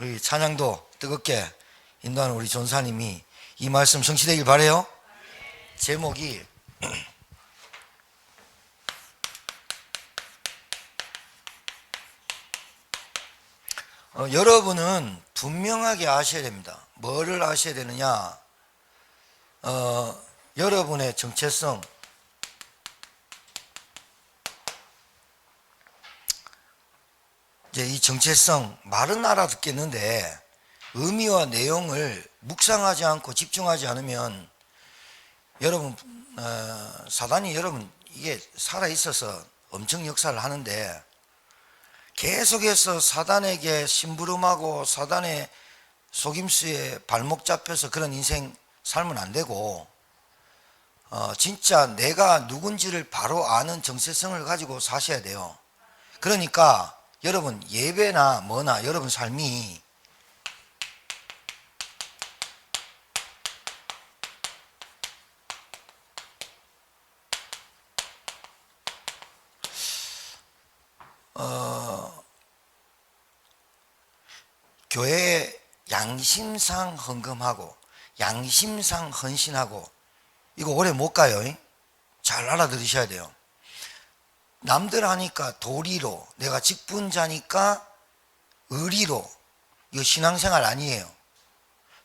우리 찬양도 뜨겁게 인도하는 우리 전사님이 이 말씀 성취되길 바라요. 제목이 여러분은 분명하게 아셔야 됩니다. 뭐를 아셔야 되느냐? 여러분의 정체성, 이제 이 정체성 말은 알아듣겠는데 의미와 내용을 묵상하지 않고 집중하지 않으면 여러분 사단이 여러분 이게 살아있어서 엄청 역사를 하는데 계속해서 사단에게 심부름하고 사단의 속임수에 발목 잡혀서 그런 인생 살면 안 되고 진짜 내가 누군지를 바로 아는 정체성을 가지고 사셔야 돼요. 그러니까 여러분 예배나 뭐나 여러분 삶이 교회에 양심상 헌금하고 양심상 헌신하고 이거 오래 못 가요. 잘 알아들으셔야 돼요. 남들 하니까 도리로, 내가 직분자니까 의리로, 이거 신앙생활 아니에요.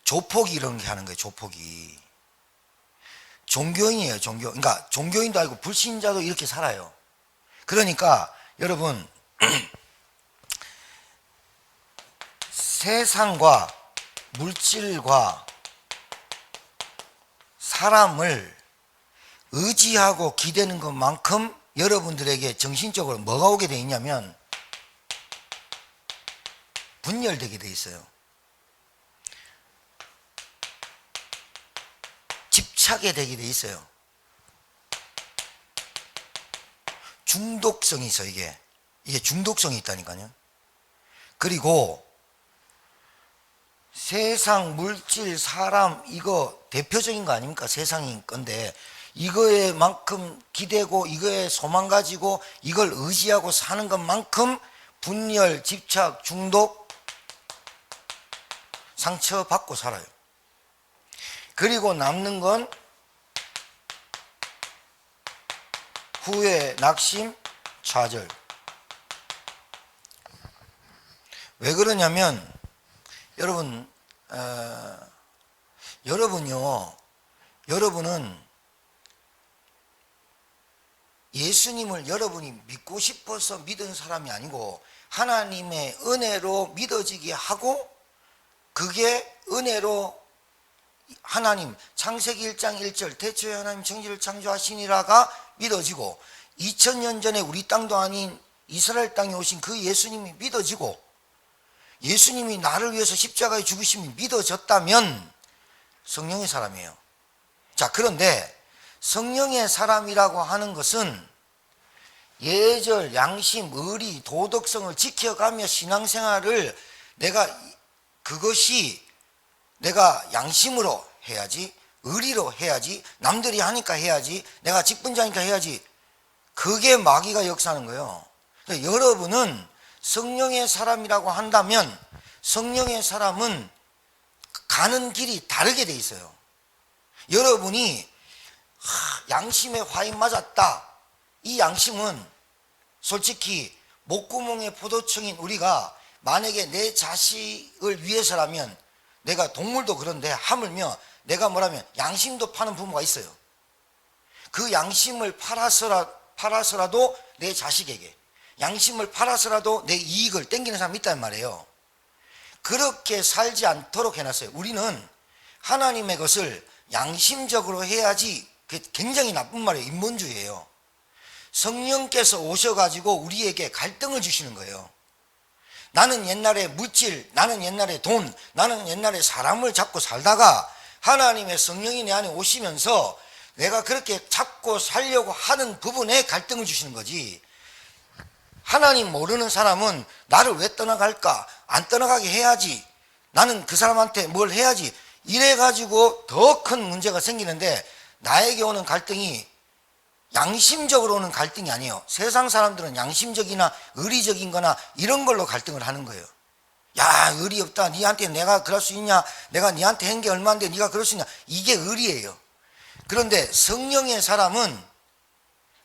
조폭이 이런 게 하는 거예요. 조폭이 종교인이에요. 그러니까 종교인도 아니고 불신자도 이렇게 살아요. 그러니까 여러분 세상과 물질과 사람을 의지하고 기대는 것만큼 여러분들에게 정신적으로 뭐가 오게 돼 있냐면 분열되게 돼 있어요. 집착이 되게 돼 있어요. 중독성이 있어. 이게 중독성이 있다니까요. 그리고 세상, 물질, 사람 이거 대표적인 거 아닙니까? 세상인 건데 이거에 만큼 기대고 이거에 소망 가지고 이걸 의지하고 사는 것만큼 분열, 집착, 중독, 상처받고 살아요. 그리고 남는 건 후회, 낙심, 좌절. 왜 그러냐면 여러분 여러분은 예수님을 여러분이 믿고 싶어서 믿은 사람이 아니고 하나님의 은혜로 믿어지게 하고 그게 은혜로 하나님 창세기 1장 1절 태초에 하나님 천지를 창조하시니라가 믿어지고 2000년 전에 우리 땅도 아닌 이스라엘 땅에 오신 그 예수님이 믿어지고 예수님이 나를 위해서 십자가에 죽으심이 믿어졌다면 성령의 사람이에요. 자, 그런데 성령의 사람이라고 하는 것은 예절, 양심, 의리, 도덕성을 지켜가며 신앙생활을 그것이 내가 양심으로 해야지, 의리로 해야지, 남들이 하니까 해야지, 내가 직분자니까 해야지. 그게 마귀가 역사하는 거예요. 여러분은 성령의 사람이라고 한다면 성령의 사람은 가는 길이 다르게 돼 있어요. 여러분이 양심에 화인 맞았다. 이 양심은 솔직히 목구멍에 포도청인 우리가 만약에 내 자식을 위해서라면 내가 동물도 그런데 하물며 내가 뭐라면 양심도 파는 부모가 있어요. 그 양심을 팔아서라도 내 자식에게 양심을 팔아서라도 내 이익을 땡기는 사람이 있단 말이에요. 그렇게 살지 않도록 해놨어요. 우리는 하나님의 것을 양심적으로 해야지. 그게 굉장히 나쁜 말이에요. 인본주의예요. 성령께서 오셔가지고 우리에게 갈등을 주시는 거예요. 나는 옛날에 물질, 나는 옛날에 돈, 나는 옛날에 사람을 잡고 살다가 하나님의 성령이 내 안에 오시면서 내가 그렇게 잡고 살려고 하는 부분에 갈등을 주시는 거지. 하나님 모르는 사람은 나를 왜 떠나갈까? 안 떠나가게 해야지. 나는 그 사람한테 뭘 해야지. 이래가지고 더 큰 문제가 생기는데 나에게 오는 갈등이 양심적으로 오는 갈등이 아니에요. 세상 사람들은 양심적이나 의리적인 거나 이런 걸로 갈등을 하는 거예요. 야, 의리 없다. 니한테 내가 그럴 수 있냐? 내가 니한테 한 게 얼마인데 니가 그럴 수 있냐? 이게 의리예요. 그런데 성령의 사람은,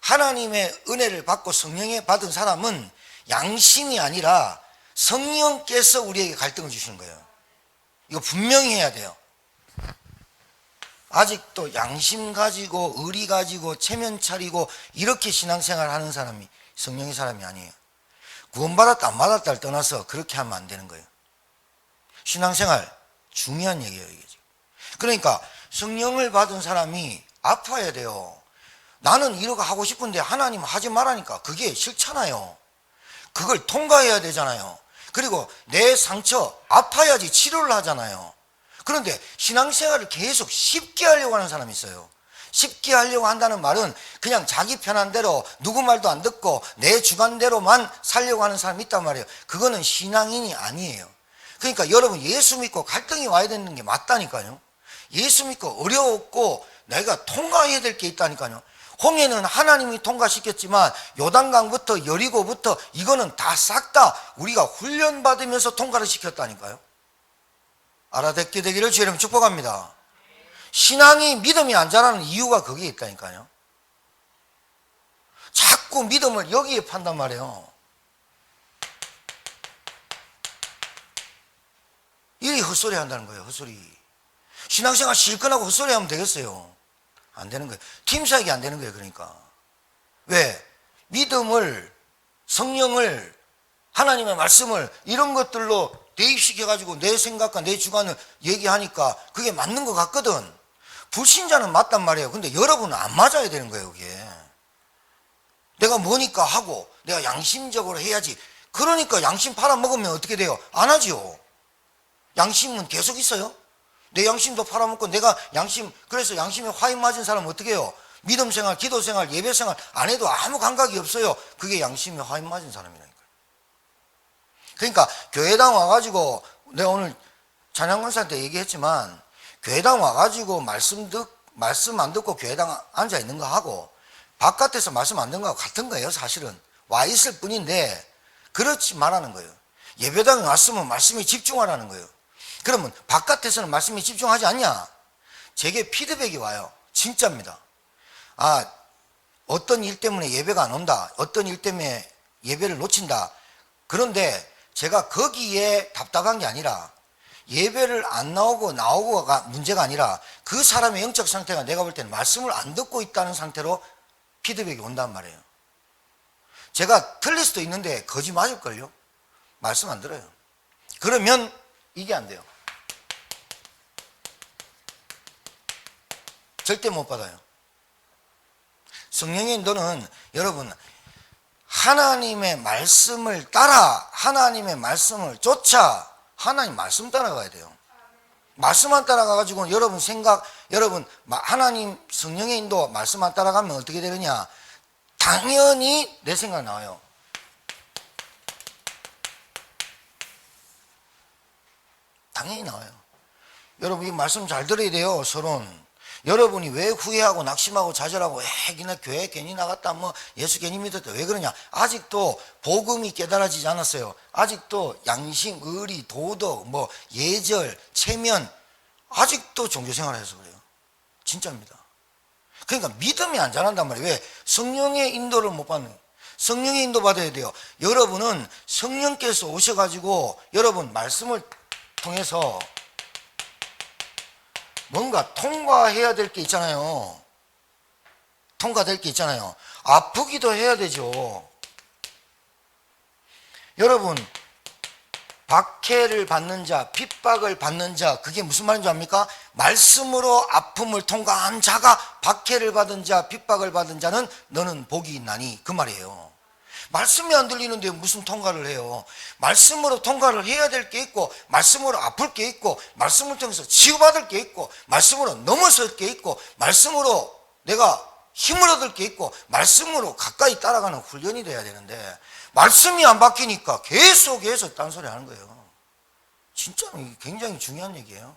하나님의 은혜를 받고 성령에 받은 사람은 양심이 아니라 성령께서 우리에게 갈등을 주시는 거예요. 이거 분명히 해야 돼요. 아직도 양심 가지고 의리 가지고 체면 차리고 이렇게 신앙생활 하는 사람이 성령의 사람이 아니에요. 구원받았다 안 받았다를 떠나서 그렇게 하면 안 되는 거예요. 신앙생활 중요한 얘기예요, 이게. 그러니까 성령을 받은 사람이 아파야 돼요. 나는 이러고 하고 싶은데 하나님 하지 말라니까 그게 싫잖아요. 그걸 통과해야 되잖아요. 그리고 내 상처 아파야지 치료를 하잖아요. 그런데 신앙생활을 계속 쉽게 하려고 하는 사람이 있어요. 쉽게 하려고 한다는 말은 그냥 자기 편한 대로 누구 말도 안 듣고 내 주관대로만 살려고 하는 사람이 있단 말이에요. 그거는 신앙인이 아니에요. 그러니까 여러분 예수 믿고 갈등이 와야 되는 게 맞다니까요. 예수 믿고 어려웠고 내가 통과해야 될 게 있다니까요. 홍해는 하나님이 통과시켰지만 요단강부터 여리고부터 이거는 다 싹 다 우리가 훈련받으면서 통과를 시켰다니까요. 알아듣게 되기를 주의 이름 축복합니다. 신앙이 믿음이 안 자라는 이유가 거기에 있다니까요. 자꾸 믿음을 여기에 판단 말이에요. 이 헛소리 한다는 거예요. 헛소리. 신앙생활 실컷 하고 헛소리 하면 되겠어요? 안 되는 거예요. 팀 사역이 안 되는 거예요. 그러니까 왜? 믿음을, 성령을, 하나님의 말씀을 이런 것들로 대입시켜 가지고 내 생각과 내 주관을 얘기하니까 그게 맞는 것 같거든. 불신자는 맞단 말이에요. 근데 여러분은 안 맞아야 되는 거예요. 그게 내가 뭐니까 하고 내가 양심적으로 해야지. 그러니까 양심 팔아먹으면 어떻게 돼요? 안 하지요. 양심은 계속 있어요. 내 양심도 팔아먹고 내가 양심, 그래서 양심에 화인 맞은 사람은 어떻게 해요? 믿음 생활, 기도 생활, 예배 생활 안 해도 아무 감각이 없어요. 그게 양심에 화인 맞은 사람이라니까요. 그러니까 교회당 와가지고 내가 오늘 찬양관사 때 얘기했지만 교회당 와가지고 말씀 안 듣고 교회당 앉아 있는 거 하고 바깥에서 말씀 안 듣는 거하고 같은 거예요. 사실은 와 있을 뿐인데 그렇지 말라는 거예요. 예배당에 왔으면 말씀에 집중하라는 거예요. 그러면 바깥에서는 말씀에 집중하지 않냐? 제게 피드백이 와요. 진짜입니다. 아, 어떤 일 때문에 예배가 안 온다. 어떤 일 때문에 예배를 놓친다. 그런데 제가 거기에 답답한 게 아니라 예배를 안 나오고가 문제가 아니라 그 사람의 영적 상태가 내가 볼 때는 말씀을 안 듣고 있다는 상태로 피드백이 온단 말이에요. 제가 틀릴 수도 있는데 거짓 맞을걸요? 말씀 안 들어요. 그러면 이게 안 돼요. 절대 못 받아요. 성령의 인도는 여러분 하나님의 말씀을 따라 하나님의 말씀을 쫓아 하나님 말씀 따라가야 돼요. 말씀 안 따라가가지고 여러분 생각, 여러분 하나님 성령의 인도 말씀 안 따라가면 어떻게 되느냐? 당연히 내 생각 나와요. 당연히 나와요. 여러분 이 말씀 잘 들어야 돼요. 서론. 여러분이 왜 후회하고 낙심하고 좌절하고 괜히 교회 괜히 나갔다 뭐 예수 괜히 믿었다 왜 그러냐? 아직도 복음이 깨달아지지 않았어요. 아직도 양심, 의리, 도덕, 뭐 예절, 체면 아직도 종교생활을 해서 그래요. 진짜입니다. 그러니까 믿음이 안 자란단 말이에요. 왜? 성령의 인도를 못 받는 거예요. 성령의 인도 받아야 돼요. 여러분은 성령께서 오셔가지고 여러분 말씀을 통해서 뭔가 통과해야 될 게 있잖아요. 통과될 게 있잖아요. 아프기도 해야 되죠. 여러분 박해를 받는 자, 핍박을 받는 자, 그게 무슨 말인지 압니까? 말씀으로 아픔을 통과한 자가 박해를 받은 자, 핍박을 받은 자는 너는 복이 있나니 그 말이에요. 말씀이 안 들리는데 무슨 통과를 해요? 말씀으로 통과를 해야 될 게 있고 말씀으로 아플 게 있고 말씀을 통해서 치유받을 게 있고 말씀으로 넘어설 게 있고 말씀으로 내가 힘을 얻을 게 있고 말씀으로 가까이 따라가는 훈련이 돼야 되는데 말씀이 안 바뀌니까 계속해서 딴소리 하는 거예요. 진짜 굉장히 중요한 얘기예요.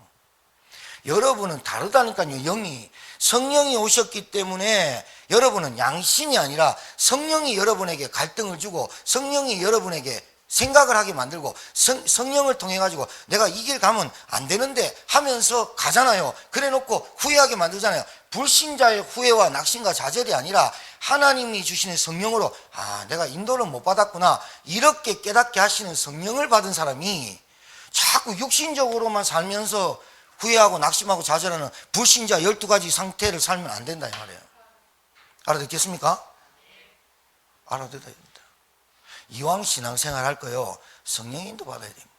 여러분은 다르다니까요. 영이 성령이 오셨기 때문에 여러분은 양심이 아니라 성령이 여러분에게 갈등을 주고 성령이 여러분에게 생각을 하게 만들고 성령을 통해 가지고 내가 이 길 가면 안 되는데 하면서 가잖아요. 그래 놓고 후회하게 만들잖아요. 불신자의 후회와 낙심과 좌절이 아니라 하나님이 주시는 성령으로 내가 인도를 못 받았구나 이렇게 깨닫게 하시는 성령을 받은 사람이 자꾸 육신적으로만 살면서 후회하고 낙심하고 좌절하는 불신자 12가지 상태를 살면 안 된다 이 말이에요. 알아듣겠습니까? 알아들어야 됩니다. 이왕 신앙생활 할 거요 성령 인도 받아야 됩니다.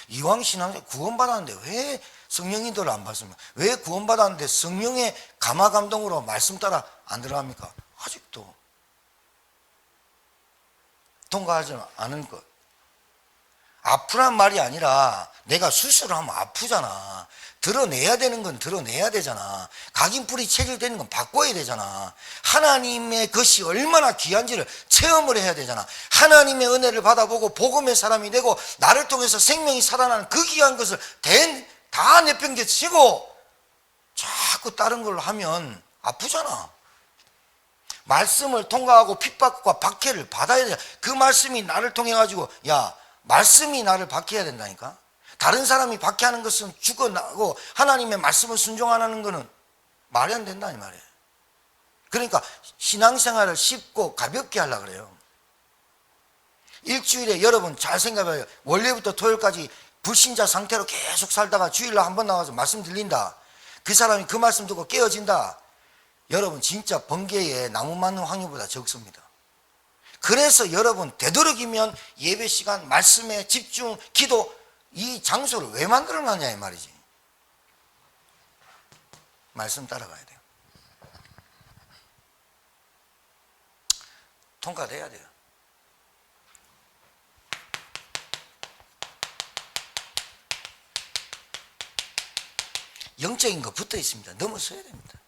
이왕 신앙생활 구원받았는데 왜 성령 인도를 안 받습니까? 왜 구원받았는데 성령의 감화 감동으로 말씀 따라 안 들어갑니까? 아직도 통과하지 않은 것. 아프란 말이 아니라 내가 수술을 하면 아프잖아. 드러내야 되는 건 드러내야 되잖아. 각인풀이 체질되는 건 바꿔야 되잖아. 하나님의 것이 얼마나 귀한지를 체험을 해야 되잖아. 하나님의 은혜를 받아보고 복음의 사람이 되고 나를 통해서 생명이 살아나는 그 귀한 것을 다 내팽개치고 자꾸 다른 걸로 하면 아프잖아. 말씀을 통과하고 핍박과 박해를 받아야 돼. 그 말씀이 나를 통해 가지고 말씀이 나를 박해해야 된다니까. 다른 사람이 박해하는 것은 죽어나고 하나님의 말씀을 순종 안 하는 것은 말이 안 된다 이 말이에요. 그러니까 신앙생활을 쉽고 가볍게 하려고 그래요. 일주일에 여러분 잘 생각해봐요. 월요일부터 토요일까지 불신자 상태로 계속 살다가 주일날 한번 나와서 말씀 들린다. 그 사람이 그 말씀 듣고 깨어진다. 여러분 진짜 번개에 나무 맞는 확률보다 적습니다. 그래서 여러분 되도록이면 예배 시간, 말씀에 집중, 기도 이 장소를 왜 만들어놨냐 이 말이지. 말씀 따라가야 돼요. 통과돼야 돼요. 영적인 거 붙어 있습니다. 넘어서야 됩니다.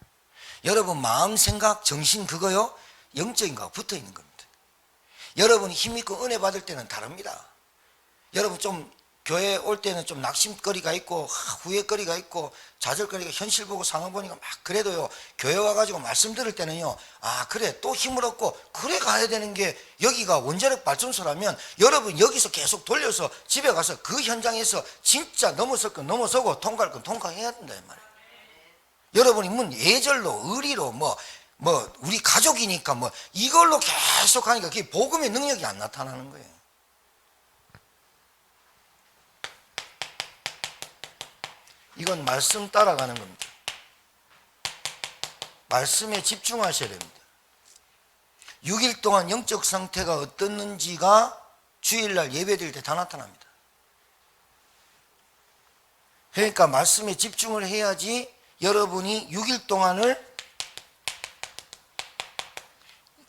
여러분 마음, 생각, 정신 그거요 영적인 거 붙어 있는 겁니다. 여러분이 힘있고 은혜 받을 때는 다릅니다. 여러분 좀 교회 올 때는 좀 낙심거리가 있고 후회거리가 있고 좌절거리가 현실 보고 상황 보니까 막 그래도요 교회 와가지고 말씀 들을 때는요 그래 또 힘을 얻고 그래 가야 되는 게 여기가 원자력 발전소라면 여러분 여기서 계속 돌려서 집에 가서 그 현장에서 진짜 넘어설 건 넘어서고 통과할 건 통과해야 된다 이 말이에요. 여러분이 예절로 의리로 우리 가족이니까 이걸로 계속 하니까 그게 복음의 능력이 안 나타나는 거예요. 이건 말씀 따라가는 겁니다. 말씀에 집중하셔야 됩니다. 6일 동안 영적 상태가 어떻는지가 주일날 예배드릴 때 다 나타납니다. 그러니까 말씀에 집중을 해야지 여러분이 6일 동안을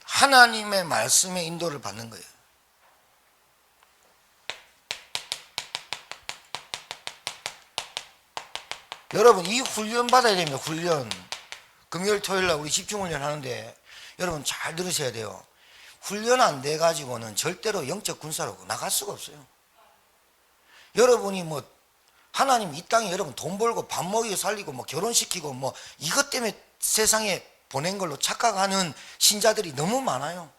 하나님의 말씀의 인도를 받는 거예요. 여러분 이 훈련 받아야 됩니다. 훈련. 금요일 토요일날 우리 집중훈련 하는데 여러분 잘 들으셔야 돼요. 훈련 안 돼 가지고는 절대로 영적 군사로 나갈 수가 없어요. 여러분이 하나님 이 땅에 여러분 돈 벌고 밥 먹이고 살리고 결혼시키고 이것 때문에 세상에 보낸 걸로 착각하는 신자들이 너무 많아요.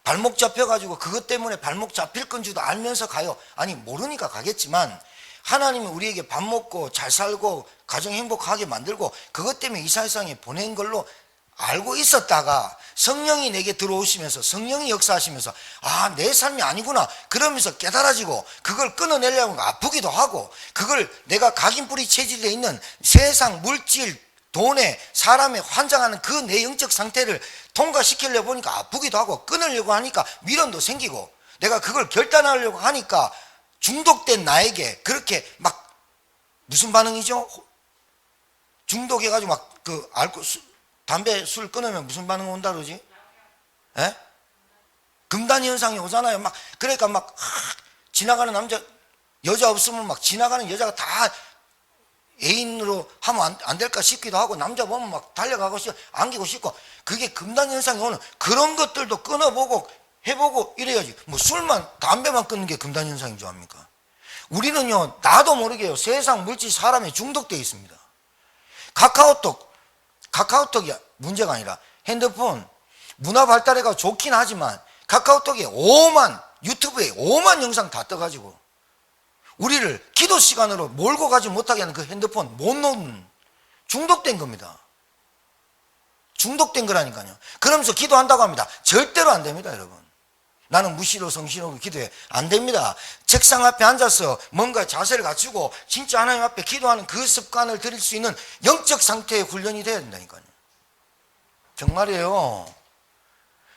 발목 잡혀가지고 그것 때문에 발목 잡힐 건 줄도 알면서 가요. 아니 모르니까 가겠지만 하나님은 우리에게 밥 먹고 잘 살고 가정 행복하게 만들고 그것 때문에 이 세상에 보낸 걸로 알고 있었다가 성령이 내게 들어오시면서 성령이 역사하시면서 내 삶이 아니구나 그러면서 깨달아지고 그걸 끊어내려고 아프기도 하고 그걸 내가 각인뿌리 체질에 있는 세상 물질 돈에 사람에 환장하는 그 내 영적 상태를 통과시키려고 보니까 아프기도 하고 끊으려고 하니까 미련도 생기고 내가 그걸 결단하려고 하니까 중독된 나에게 그렇게 무슨 반응이죠? 중독해가지고 담배 술 끊으면 무슨 반응 온다 그러지? 예? 금단 현상이 오잖아요. 그러니까 지나가는 남자 여자 없으면 지나가는 여자가 다 애인으로 하면 안 될까 싶기도 하고 남자 보면 달려가고 싶고 안기고 싶고 그게 금단 현상이 오는 그런 것들도 끊어보고 해보고 이래야지. 술만 담배만 끊는 게 금단 현상인 줄 압니까? 우리는요 나도 모르게요 세상 물질 사람에 중독되어 있습니다. 카카오톡이 문제가 아니라 핸드폰 문화 발달해가 좋긴 하지만 카카오톡에 오만 유튜브에 오만 영상 다 떠가지고 우리를 기도 시간으로 몰고 가지 못하게 하는 그 핸드폰 못 놓는 중독된 겁니다. 중독된 거라니까요. 그러면서 기도한다고 합니다. 절대로 안 됩니다, 여러분. 나는 무시로 성실하고 기도해. 안 됩니다. 책상 앞에 앉아서 뭔가 자세를 갖추고 진짜 하나님 앞에 기도하는 그 습관을 들일 수 있는 영적 상태의 훈련이 돼야 된다니까요. 정말이에요.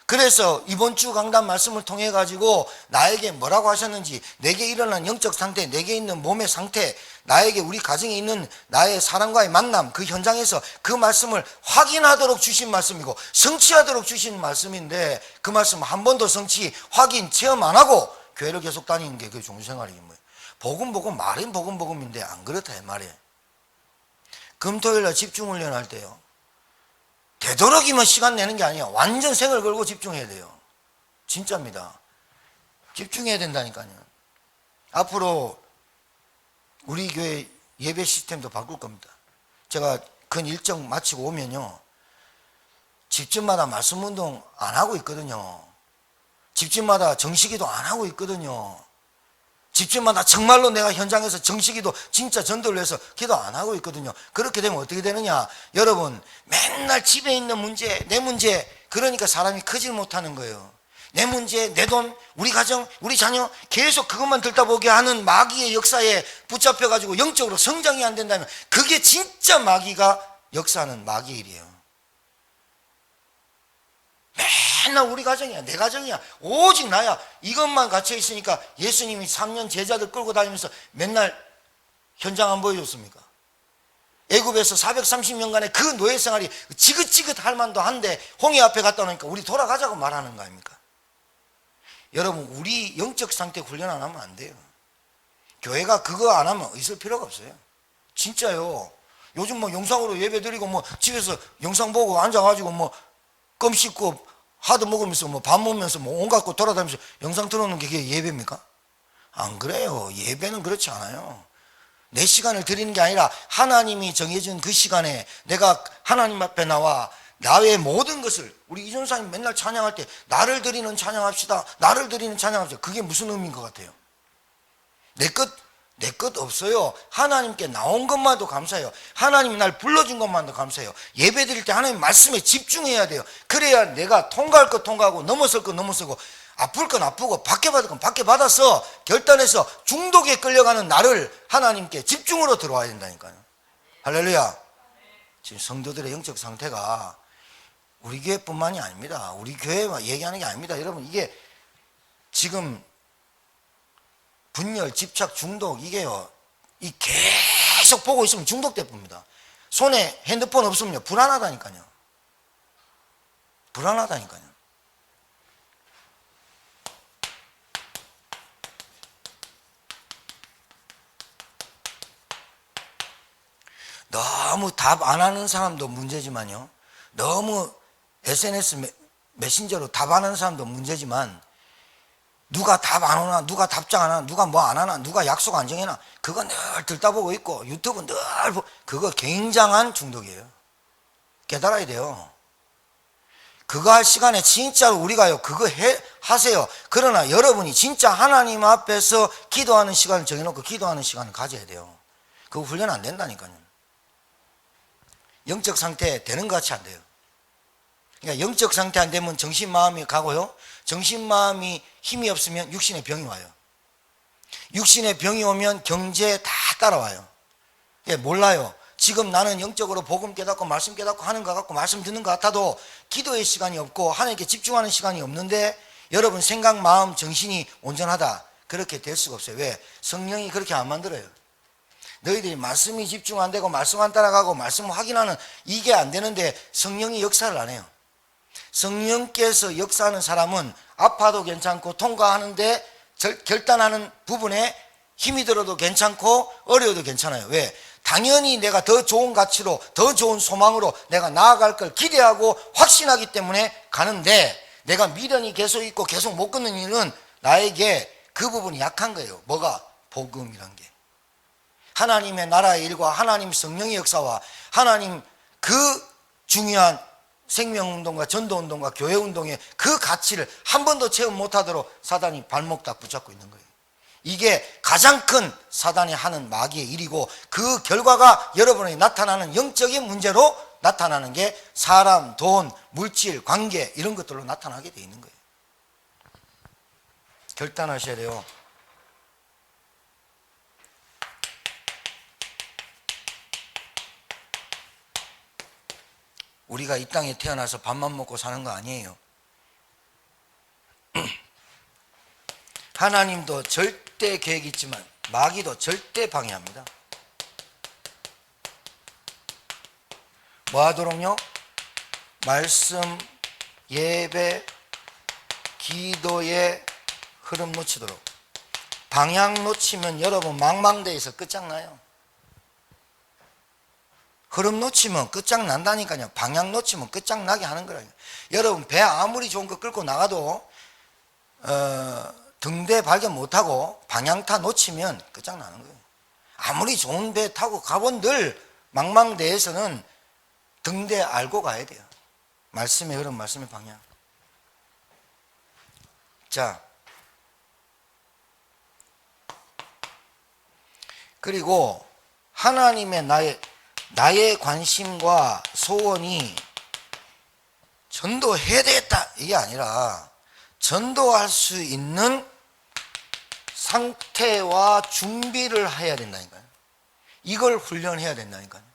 그래서 이번 주 강단 말씀을 통해 가지고 나에게 뭐라고 하셨는지, 내게 일어난 영적 상태, 내게 있는 몸의 상태, 나에게 우리 가정에 있는 나의 사람과의 만남, 그 현장에서 그 말씀을 확인하도록 주신 말씀이고 성취하도록 주신 말씀인데, 그 말씀 한 번도 성취, 확인, 체험 안 하고 교회를 계속 다니는 게 그게 종생활이긴 뭐예요. 복음 말은 복음인데 안 그렇다 이 말이에요. 금토일날 집중훈련 할 때요, 되도록이면 시간 내는 게 아니야. 완전 생을 걸고 집중해야 돼요. 진짜입니다. 집중해야 된다니까요. 앞으로 우리 교회 예배 시스템도 바꿀 겁니다. 제가 근 일정 마치고 오면요, 집집마다 말씀 운동 안 하고 있거든요. 집집마다 정식기도 안 하고 있거든요. 집집마다 정말로 내가 현장에서 정식기도 진짜 전도를 해서 기도 안 하고 있거든요. 그렇게 되면 어떻게 되느냐, 여러분, 맨날 집에 있는 문제, 내 문제, 그러니까 사람이 크질 못하는 거예요. 내 문제, 내 돈, 우리 가정, 우리 자녀, 계속 그것만 들다보게 하는 마귀의 역사에 붙잡혀가지고 영적으로 성장이 안 된다면 그게 진짜 마귀가 역사하는 마귀의 일이에요. 맨날 우리 가정이야, 내 가정이야, 오직 나야, 이것만 갇혀 있으니까 예수님이 3년 제자들 끌고 다니면서 맨날 현장 안 보여줬습니까? 애굽에서 430년간의 그 노예 생활이 지긋지긋할 만도 한데 홍해 앞에 갔다 오니까 우리 돌아가자고 말하는 거 아닙니까? 여러분, 우리 영적 상태 훈련 안 하면 안 돼요. 교회가 그거 안 하면 있을 필요가 없어요. 진짜요. 요즘 뭐 영상으로 예배 드리고 뭐 집에서 영상 보고 앉아가지고 뭐 껌 씹고 하드 먹으면서 뭐 밥 먹으면서 뭐 온갖 거 돌아다니면서 영상 틀어놓는 게 그게 예배입니까? 안 그래요. 예배는 그렇지 않아요. 내 시간을 드리는 게 아니라 하나님이 정해준 그 시간에 내가 하나님 앞에 나와 나의 모든 것을, 우리 이전사님 맨날 찬양할 때 나를 드리는 찬양합시다, 나를 드리는 찬양합시다. 그게 무슨 의미인 것 같아요? 내 것 없어요. 하나님께 나온 것만도 감사해요. 하나님이 날 불러준 것만도 감사해요. 예배 드릴 때 하나님 말씀에 집중해야 돼요. 그래야 내가 통과할 것 통과하고 넘어설 것 넘어서고 아플 건 아프고 받게 받을 건 받게 받아서 결단해서 중독에 끌려가는 나를 하나님께 집중으로 들어와야 된다니까요. 할렐루야. 지금 성도들의 영적 상태가 우리 교회뿐만이 아닙니다. 우리 교회만 얘기하는 게 아닙니다. 여러분, 이게 지금 분열, 집착, 중독, 이게요, 이 계속 보고 있으면 중독될 겁니다. 손에 핸드폰 없으면요, 불안하다니까요. 불안하다니까요. 너무 답 안 하는 사람도 문제지만요, 너무 SNS 메신저로 답 안 하는 사람도 문제지만, 누가 답 안 오나, 누가 답장 안 하나, 누가 뭐 안 하나, 누가 약속 안 정해나, 그거 늘 듣다 보고 있고 유튜브 늘 보고, 그거 굉장한 중독이에요. 깨달아야 돼요. 그거 할 시간에 진짜로 우리가요, 그거 하세요. 그러나 여러분이 진짜 하나님 앞에서 기도하는 시간을 정해놓고 기도하는 시간을 가져야 돼요. 그거 훈련 안 된다니까요. 영적 상태 되는 것 같이 안 돼요. 그러니까 영적 상태 안 되면 정신 마음이 가고요, 정신 마음이 힘이 없으면 육신의 병이 와요. 육신의 병이 오면 경제 다 따라와요. 예, 몰라요. 지금 나는 영적으로 복음 깨닫고 말씀 깨닫고 하는 것 같고 말씀 듣는 것 같아도 기도의 시간이 없고 하나님께 집중하는 시간이 없는데 여러분 생각, 마음, 정신이 온전하다, 그렇게 될 수가 없어요. 왜? 성령이 그렇게 안 만들어요. 너희들이 말씀이 집중 안 되고 말씀 안 따라가고 말씀 확인하는 이게 안 되는데 성령이 역사를 안 해요. 성령께서 역사하는 사람은 아파도 괜찮고 통과하는데 결단하는 부분에 힘이 들어도 괜찮고 어려워도 괜찮아요. 왜? 당연히 내가 더 좋은 가치로, 더 좋은 소망으로 내가 나아갈 걸 기대하고 확신하기 때문에 가는데, 내가 미련이 계속 있고 계속 못 끊는 일은 나에게 그 부분이 약한 거예요. 뭐가? 복음이란 게. 하나님의 나라의 일과 하나님 성령의 역사와 하나님 그 중요한 생명운동과 전도운동과 교회운동의 그 가치를 한 번도 체험 못하도록 사단이 발목 딱 붙잡고 있는 거예요. 이게 가장 큰 사단이 하는 마귀의 일이고, 그 결과가 여러분에게 나타나는 영적인 문제로 나타나는 게 사람, 돈, 물질, 관계 이런 것들로 나타나게 돼 있는 거예요. 결단하셔야 돼요. 우리가 이 땅에 태어나서 밥만 먹고 사는 거 아니에요. 하나님도 절대 계획이 있지만 마귀도 절대 방해합니다. 뭐 하도록요? 말씀, 예배, 기도의 흐름 놓치도록. 방향 놓치면 여러분 망망대에서 끝장나요. 흐름 놓치면 끝장난다니까요. 방향 놓치면 끝장나게 하는 거라요. 여러분 배 아무리 좋은 거 끌고 나가도 등대 발견 못하고 방향타 놓치면 끝장나는 거예요. 아무리 좋은 배 타고 가본들 망망대에서는 등대 알고 가야 돼요. 말씀의 흐름, 말씀의 방향. 자, 그리고 하나님의 나의 관심과 소원이 전도해야 되겠다 이게 아니라 전도할 수 있는 상태와 준비를 해야 된다니까요. 이걸 훈련해야 된다니까요.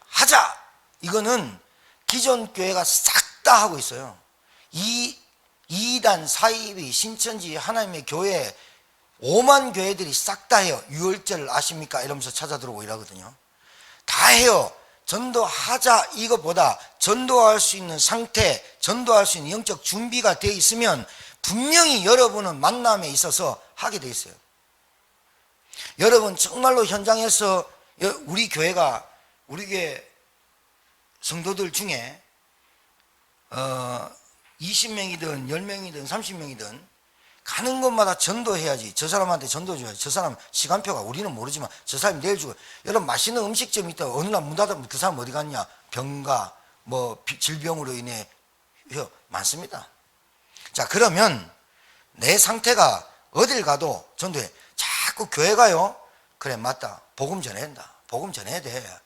하자 이거는 기존 교회가 싹 다 하고 있어요. 이단 사이비 신천지 하나님의 교회 5만 교회들이 싹 다 해요. 유월절 아십니까? 이러면서 찾아 들어오고 이러거든요. 다 해요. 전도하자 이것보다 전도할 수 있는 상태, 전도할 수 있는 영적 준비가 되어 있으면 분명히 여러분은 만남에 있어서 하게 되어 있어요. 여러분 정말로 현장에서 우리 교회 성도들 중에 20명이든 10명이든 30명이든 가는 곳마다 전도해야지. 저 사람한테 전도 줘야지. 저 사람 시간표가 우리는 모르지만 저 사람이 내일 죽어요. 여러분 맛있는 음식점이 있다. 어느 날 문 닫으면 그 사람 어디 갔냐? 병가, 질병으로 인해 많습니다. 자, 그러면 내 상태가 어딜 가도 전도해. 자꾸 교회 가요. 그래 맞다. 복음 전해야 된다. 복음 전해야 돼.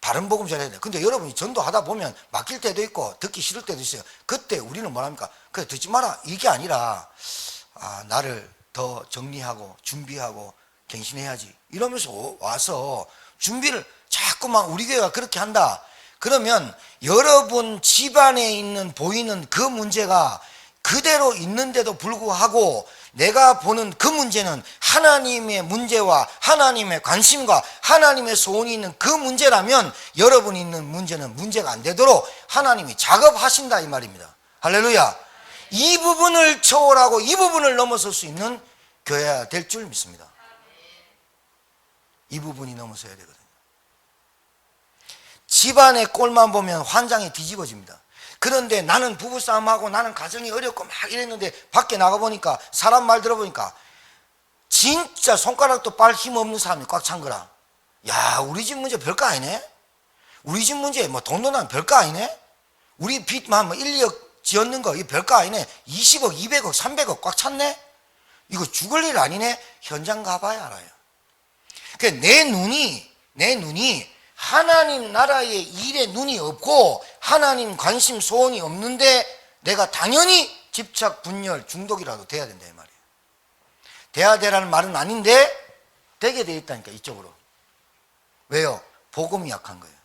바른 복음 전해야 돼. 근데 여러분이 전도하다 보면 막힐 때도 있고 듣기 싫을 때도 있어요. 그때 우리는 뭐랍니까? 그래 듣지 마라. 이게 아니라 나를 더 정리하고 준비하고 갱신해야지 이러면서 와서 준비를 자꾸만 우리 교회가 그렇게 한다. 그러면 여러분 집안에 있는 보이는 그 문제가 그대로 있는데도 불구하고 내가 보는 그 문제는 하나님의 문제와 하나님의 관심과 하나님의 소원이 있는 그 문제라면 여러분이 있는 문제는 문제가 안 되도록 하나님이 작업하신다 이 말입니다. 할렐루야. 이 부분을 초월하고 이 부분을 넘어설 수 있는 교회가 될 줄 믿습니다. 이 부분이 넘어서야 되거든요. 집안의 꼴만 보면 환장이 뒤집어집니다. 그런데 나는 부부싸움하고 나는 가정이 어렵고 막 이랬는데 밖에 나가보니까 사람 말 들어보니까 진짜 손가락도 빨 힘 없는 사람이 꽉 찬 거라. 야, 우리 집 문제 별거 아니네. 우리 집 문제 돈도 나면 별거 아니네. 우리 빚만 1, 2억 지었는 거, 이 별거 아니네. 20억, 200억, 300억 꽉 찼네? 이거 죽을 일 아니네? 현장 가봐야 알아요. 내 눈이 하나님 나라의 일에 눈이 없고 하나님 관심 소원이 없는데 내가 당연히 집착, 분열, 중독이라도 돼야 된다 이 말이에요. 돼야 되라는 말은 아닌데 되게 돼 있다니까 이쪽으로. 왜요? 복음이 약한 거예요.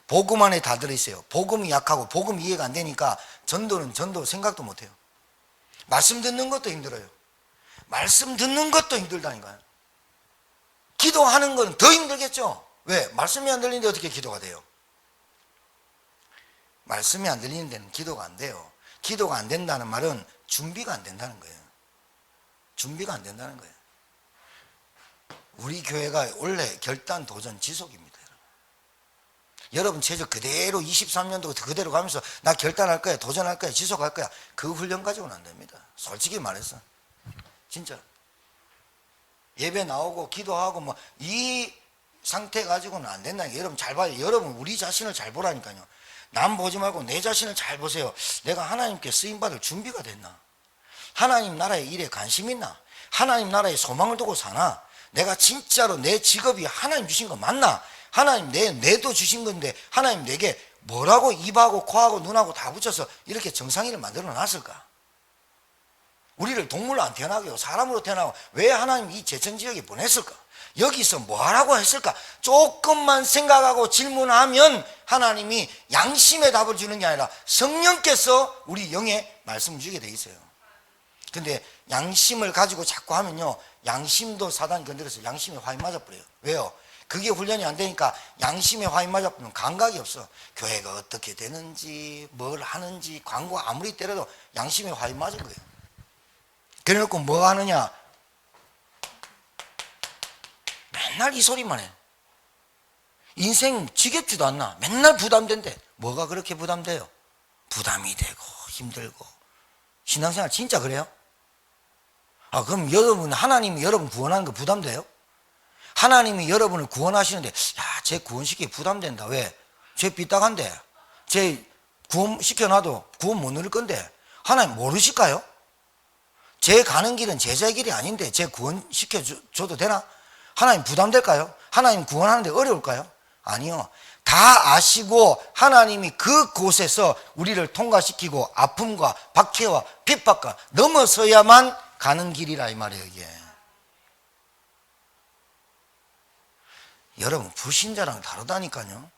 복음 안에 다 들어있어요. 복음이 약하고 복음이 이해가 안 되니까 전도는 전도 생각도 못해요. 말씀 듣는 것도 힘들어요. 말씀 듣는 것도 힘들다니까요. 기도하는 건 더 힘들겠죠. 왜? 말씀이 안 들리는데 어떻게 기도가 돼요? 말씀이 안 들리는 데는 기도가 안 돼요. 기도가 안 된다는 말은 준비가 안 된다는 거예요. 준비가 안 된다는 거예요. 우리 교회가 원래 결단, 도전, 지속입니다. 여러분 체적 그대로 23년도 그대로 가면서 나 결단할 거야, 도전할 거야, 지속할 거야. 그 훈련 가지고는 안 됩니다. 솔직히 말해서. 진짜. 예배 나오고 기도하고 상태 가지고는 안 된다니까. 여러분 잘 봐요. 여러분 우리 자신을 잘 보라니까요. 남 보지 말고 내 자신을 잘 보세요. 내가 하나님께 쓰임받을 준비가 됐나? 하나님 나라의 일에 관심 있나? 하나님 나라에 소망을 두고 사나? 내가 진짜로 내 직업이 하나님 주신 거 맞나? 하나님 내도 주신 건데 하나님 내게 뭐라고 입하고 코하고 눈하고 다 붙여서 이렇게 정상인을 만들어 놨을까? 우리를 동물로 안 태어나게 하고 사람으로 태어나고 왜 하나님 이 제천지역에 보냈을까? 여기서 뭐 하라고 했을까? 조금만 생각하고 질문하면 하나님이 양심의 답을 주는 게 아니라 성령께서 우리 영에 말씀을 주게 돼 있어요. 근데 양심을 가지고 자꾸 하면요, 양심도 사단이 건드려서 양심에 화인 맞아버려요. 왜요? 그게 훈련이 안 되니까 양심에 화인 맞아버리면 감각이 없어. 교회가 어떻게 되는지 뭘 하는지 광고 아무리 때려도 양심에 화인 맞은 거예요. 그래놓고 뭐 하느냐, 맨날 이 소리만 해. 인생 지겹지도 않나? 맨날 부담된대. 뭐가 그렇게 부담돼요? 부담이 되고 힘들고. 신앙생활 진짜 그래요? 아, 그럼 여러분, 하나님이 여러분 구원하는 거 부담돼요? 하나님이 여러분을 구원하시는데, 야, 쟤 구원시키기 부담된다. 왜? 쟤 삐딱한데, 쟤 구원시켜놔도 구원 못 누릴 건데, 하나님 모르실까요? 쟤 가는 길은 제자의 길이 아닌데, 쟤 구원시켜줘도 되나? 하나님 부담될까요? 하나님 구원하는데 어려울까요? 아니요. 다 아시고 하나님이 그곳에서 우리를 통과시키고 아픔과 박해와 핍박과 넘어서야만 가는 길이라 이 말이에요, 이게. 여러분, 불신자랑 다르다니까요.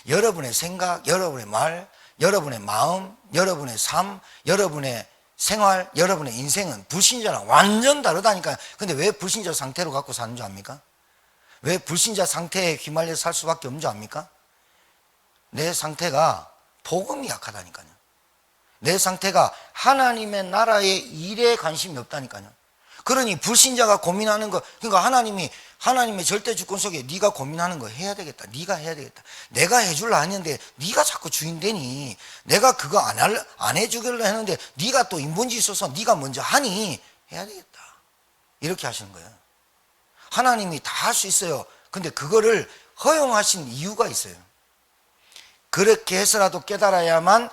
여러분의 생각, 여러분의 말, 여러분의 마음, 여러분의 삶, 여러분의 생활, 여러분의 인생은 불신자랑 완전 다르다니까요. 근데 왜 불신자 상태로 갖고 사는 줄 압니까? 왜 불신자 상태에 휘말려 살 수밖에 없는 줄 압니까? 내 상태가 복음이 약하다니까요. 내 상태가 하나님의 나라의 일에 관심이 없다니까요. 그러니 불신자가 고민하는 거, 그러니까 하나님의 절대 주권 속에 네가 고민하는 거 해야 되겠다. 네가 해야 되겠다. 내가 해줄라 했는데 네가 자꾸 주인 되니, 내가 그거 안 해주길래 했는데 네가 또 인본주의 있어서 네가 먼저 하니 해야 되겠다. 이렇게 하시는 거예요. 하나님이 다 할 수 있어요. 근데 그거를 허용하신 이유가 있어요. 그렇게 해서라도 깨달아야만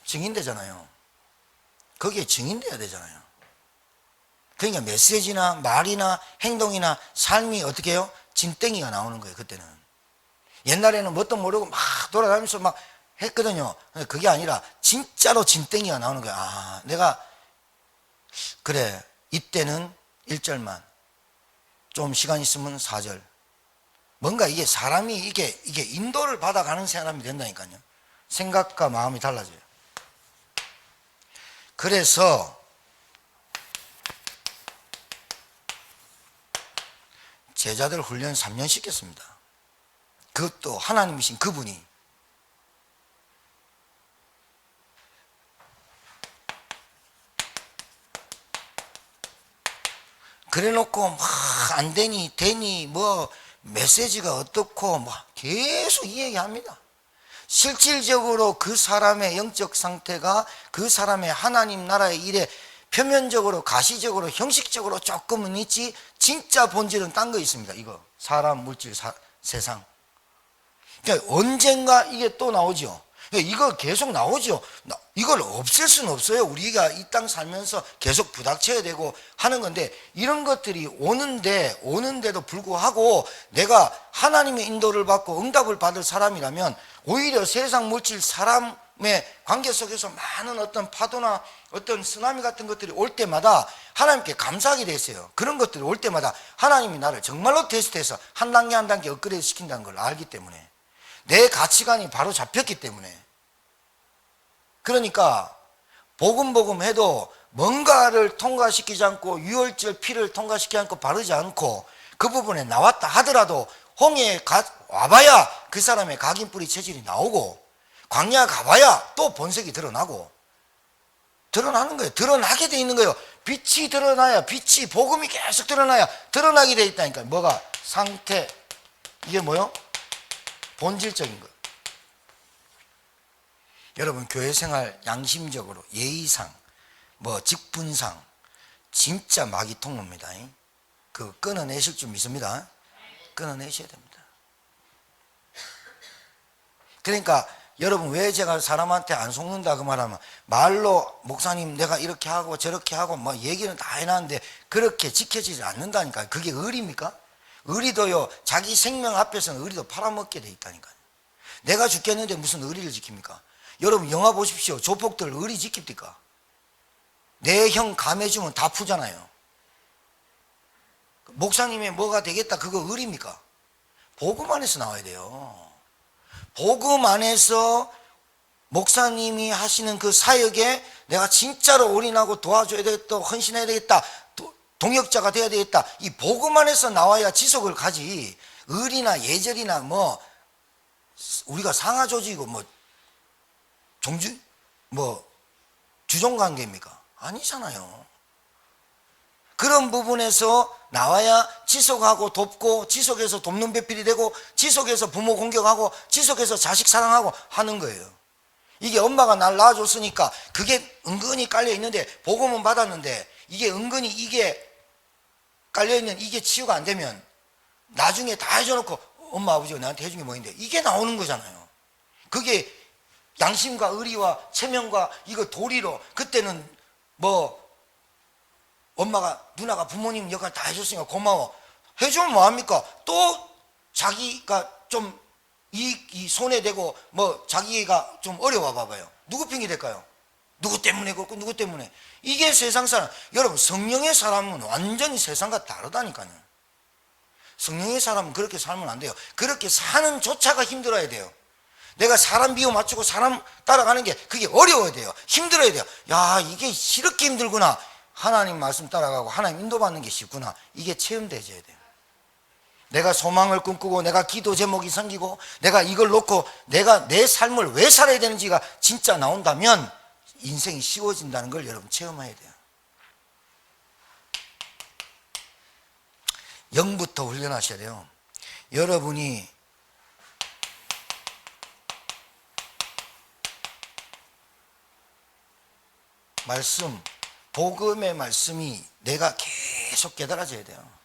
증인되잖아요. 거기에 증인돼야 되잖아요. 그러니까 메시지나 말이나 행동이나 삶이 어떻게 해요? 진땡이가 나오는 거예요, 그때는. 옛날에는 뭣도 모르고 막 돌아다니면서 막 했거든요. 그게 아니라 진짜로 진땡이가 나오는 거예요. 아, 내가 그래, 이때는 1절만, 좀 시간 있으면 4절. 뭔가 이게 사람이 이게 인도를 받아가는 사람이 된다니까요. 생각과 마음이 달라져요. 그래서 제자들 훈련 3년 시켰습니다. 그것도 하나님이신 그분이. 그래 놓고 막 안 되니 되니 뭐 메시지가 어떻고 뭐 계속 이 얘기합니다. 실질적으로 그 사람의 영적 상태가 그 사람의 하나님 나라의 일에 표면적으로 가시적으로 형식적으로 조금은 있지 진짜 본질은 딴 거 있습니다. 이거 사람, 물질, 세상. 그러니까 언젠가 이게 또 나오죠. 이거 계속 나오죠. 이걸 없앨 수는 없어요. 우리가 이 땅 살면서 계속 부닥쳐야 되고 하는 건데, 이런 것들이 오는데도 불구하고 내가 하나님의 인도를 받고 응답을 받을 사람이라면 오히려 세상, 물질, 사람의 관계 속에서 많은 어떤 파도나 어떤 쓰나미 같은 것들이 올 때마다 하나님께 감사하게 돼 있어요. 그런 것들이 올 때마다 하나님이 나를 정말로 테스트해서 한 단계 한 단계 업그레이드 시킨다는 걸 알기 때문에, 내 가치관이 바로 잡혔기 때문에. 그러니까 복음 해도 뭔가를 통과시키지 않고 유월절 피를 통과시키지 않고 바르지 않고 그 부분에 나왔다 하더라도 홍해에 와봐야 그 사람의 각인뿌리 체질이 나오고, 광야 가봐야 또 본색이 드러나고, 드러나는 거예요. 드러나게 돼 있는 거예요. 빛이 드러나야, 빛이 복음이 계속 드러나야 드러나게 돼 있다니까. 뭐가? 상태. 이게 뭐요? 본질적인 거. 여러분, 교회 생활 양심적으로 예의상 뭐 직분상 진짜 마귀 통로입니다. 끊어내실 줄 믿습니다. 끊어내셔야 됩니다. 그러니까 여러분, 왜 제가 사람한테 안 속는다 그 말하면, 말로 목사님 내가 이렇게 하고 저렇게 하고 뭐 얘기는 다 해놨는데 그렇게 지켜지지 않는다니까요. 그게 의리입니까? 의리도요, 자기 생명 앞에서는 의리도 팔아먹게 돼 있다니까요. 내가 죽겠는데 무슨 의리를 지킵니까? 여러분, 영화 보십시오. 조폭들 의리 지킵니까? 내 형 감해주면 다 푸잖아요. 목사님의 뭐가 되겠다, 그거 의리입니까? 복음 안에서 나와야 돼요. 복음 안에서 목사님이 하시는 그 사역에 내가 진짜로 올인하고 도와줘야 되겠다, 헌신해야 되겠다, 동역자가 돼야 되겠다, 이 복음 안에서 나와야 지속을 가지. 의리나 예절이나 뭐 우리가 상하조직이고 뭐 주종관계입니까? 아니잖아요. 그런 부분에서 나와야 지속하고 돕고, 지속해서 돕는 배필이 되고, 지속해서 부모 공격하고, 지속해서 자식 사랑하고 하는 거예요. 이게 엄마가 날 낳아줬으니까 그게 은근히 깔려 있는데, 복음은 받았는데 이게 은근히 이게 깔려 있는 이게 치유가 안 되면 나중에 다 해줘놓고 엄마 아버지가 나한테 해준 게 뭐인데, 이게 나오는 거잖아요. 그게 양심과 의리와 체면과 이거 도리로, 그때는 뭐 엄마가, 누나가 부모님 역할 다 해줬으니까 고마워. 해주면 뭐합니까? 또 자기가 좀 이 손에 대고 뭐 자기가 좀 어려워 봐봐요. 누구 핑계 될까요? 누구 때문에 그렇고 누구 때문에. 이게 세상 사람. 여러분, 성령의 사람은 완전히 세상과 다르다니까요. 성령의 사람은 그렇게 살면 안 돼요. 그렇게 사는 조차가 힘들어야 돼요. 내가 사람 비유 맞추고 사람 따라가는 게 그게 어려워야 돼요. 힘들어야 돼요. 야, 이게 이렇게 힘들구나. 하나님 말씀 따라가고 하나님 인도받는 게 쉽구나. 이게 체험되어야 돼요. 내가 소망을 꿈꾸고 내가 기도 제목이 생기고 내가 이걸 놓고 내가 내 삶을 왜 살아야 되는지가 진짜 나온다면 인생이 쉬워진다는 걸 여러분 체험해야 돼요. 영부터 훈련하셔야 돼요. 여러분이 말씀, 복음의 말씀이 내가 계속 깨달아져야 돼요.